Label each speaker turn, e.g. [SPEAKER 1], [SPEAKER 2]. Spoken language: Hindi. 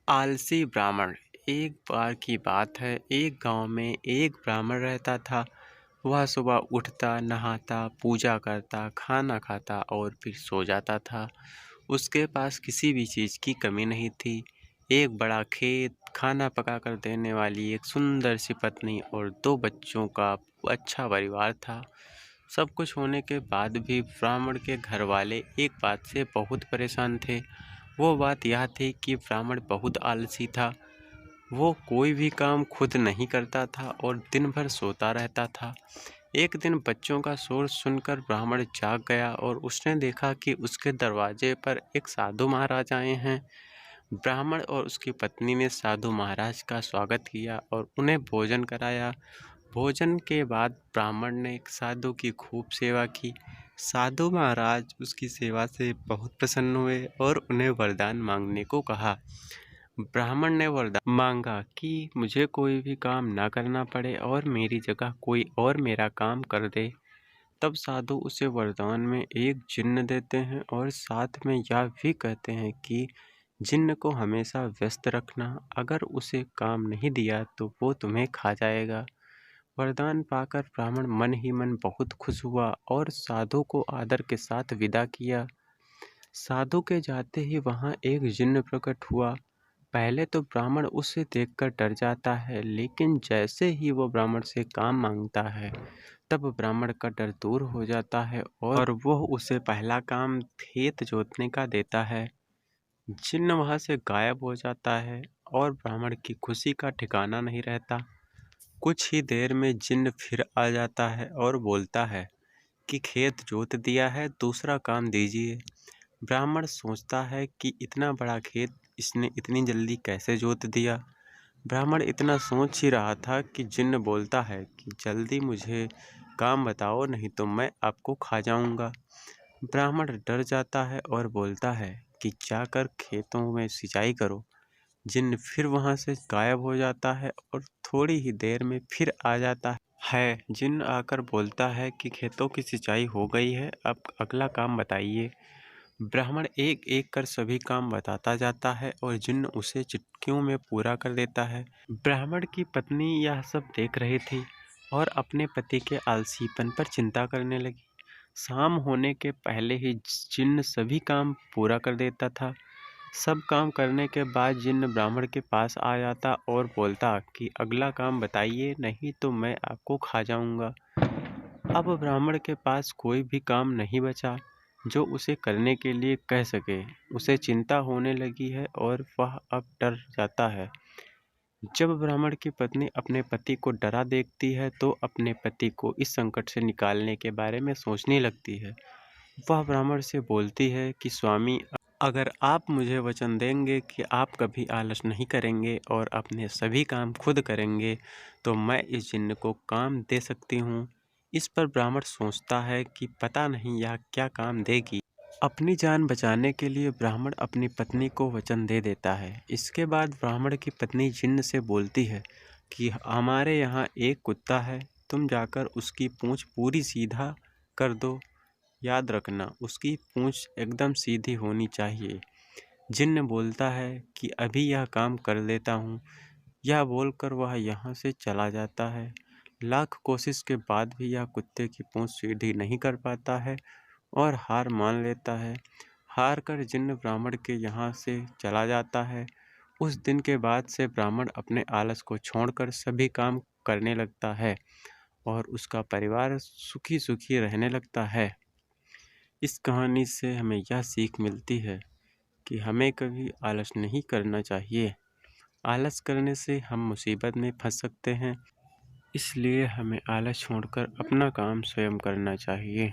[SPEAKER 1] आलसी ब्राह्मण। एक बार की बात है, एक गांव में एक ब्राह्मण रहता था। वह सुबह उठता, नहाता, पूजा करता, खाना खाता और फिर सो जाता था। उसके पास किसी भी चीज़ की कमी नहीं थी। एक बड़ा खेत, खाना पकाकर देने वाली एक सुंदर सी पत्नी और दो बच्चों का अच्छा परिवार था। सब कुछ होने के बाद भी ब्राह्मण के घर वाले एक बात से बहुत परेशान थे। वो बात यह थी कि ब्राह्मण बहुत आलसी था। वो कोई भी काम खुद नहीं करता था और दिन भर सोता रहता था। एक दिन बच्चों का शोर सुनकर ब्राह्मण जाग गया और उसने देखा कि उसके दरवाजे पर एक साधु महाराज आए हैं। ब्राह्मण और उसकी पत्नी ने साधु महाराज का स्वागत किया और उन्हें भोजन कराया। भोजन के बाद ब्राह्मण ने साधु की खूब सेवा की। साधु महाराज उसकी सेवा से बहुत प्रसन्न हुए और उन्हें वरदान मांगने को कहा। ब्राह्मण ने वरदान मांगा कि मुझे कोई भी काम ना करना पड़े और मेरी जगह कोई और मेरा काम कर दे। तब साधु उसे वरदान में एक जिन्न देते हैं और साथ में यह भी कहते हैं कि जिन्न को हमेशा व्यस्त रखना। अगर उसे काम नहीं दिया तो वो तुम्हें खा जाएगा। वरदान पाकर ब्राह्मण मन ही मन बहुत खुश हुआ और साधु को आदर के साथ विदा किया। साधु के जाते ही वहां एक जिन्न प्रकट हुआ। पहले तो ब्राह्मण उसे देखकर डर जाता है, लेकिन जैसे ही वो ब्राह्मण से काम मांगता है तब ब्राह्मण का डर दूर हो जाता है और वह उसे पहला काम खेत जोतने का देता है। जिन्न वहां से गायब हो जाता है और ब्राह्मण की खुशी का ठिकाना नहीं रहता। कुछ ही देर में जिन्न फिर आ जाता है और बोलता है कि खेत जोत दिया है, दूसरा काम दीजिए। ब्राह्मण सोचता है कि इतना बड़ा खेत इसने इतनी जल्दी कैसे जोत दिया। ब्राह्मण इतना सोच ही रहा था कि जिन्न बोलता है कि जल्दी मुझे काम बताओ, नहीं तो मैं आपको खा जाऊंगा। ब्राह्मण डर जाता है और बोलता है कि जाकर खेतों में सिंचाई करो। जिन्न फिर वहां से गायब हो जाता है और थोड़ी ही देर में फिर आ जाता है। जिन्न आकर बोलता है कि खेतों की सिंचाई हो गई है, अब अगला काम बताइए। ब्राह्मण एक एक कर सभी काम बताता जाता है और जिन्न उसे चुटकियों में पूरा कर देता है। ब्राह्मण की पत्नी यह सब देख रही थी और अपने पति के आलसीपन पर चिंता करने लगी। शाम होने के पहले ही जिन्न सभी काम पूरा कर देता था। सब काम करने के बाद जिन्न ब्राह्मण के पास आ जाता और बोलता कि अगला काम बताइए, नहीं तो मैं आपको खा जाऊंगा। अब ब्राह्मण के पास कोई भी काम नहीं बचा जो उसे करने के लिए कह सके। उसे चिंता होने लगी है और वह अब डर जाता है। जब ब्राह्मण की पत्नी अपने पति को डरा देखती है तो अपने पति को इस संकट से निकालने के बारे में सोचने लगती है। वह ब्राह्मण से बोलती है कि स्वामी, अगर आप मुझे वचन देंगे कि आप कभी आलस नहीं करेंगे और अपने सभी काम खुद करेंगे तो मैं इस जिन्न को काम दे सकती हूँ। इस पर ब्राह्मण सोचता है कि पता नहीं यह क्या काम देगी। अपनी जान बचाने के लिए ब्राह्मण अपनी पत्नी को वचन दे देता है। इसके बाद ब्राह्मण की पत्नी जिन्न से बोलती है कि हमारे यहाँ एक कुत्ता है, तुम जाकर उसकी पूंछ पूरी सीधा कर दो। याद रखना, उसकी पूंछ एकदम सीधी होनी चाहिए। जिन्न बोलता है कि अभी यह काम कर लेता हूँ। यह बोलकर वह यहाँ से चला जाता है। लाख कोशिश के बाद भी यह कुत्ते की पूंछ सीधी नहीं कर पाता है और हार मान लेता है। हार कर जिन्न ब्राह्मण के यहाँ से चला जाता है। उस दिन के बाद से ब्राह्मण अपने आलस को छोड़कर सभी काम करने लगता है और उसका परिवार सुखी सुखी रहने लगता है। इस कहानी से हमें यह सीख मिलती है कि हमें कभी आलस नहीं करना चाहिए। आलस करने से हम मुसीबत में फंस सकते हैं, इसलिए हमें आलस छोड़कर अपना काम स्वयं करना चाहिए।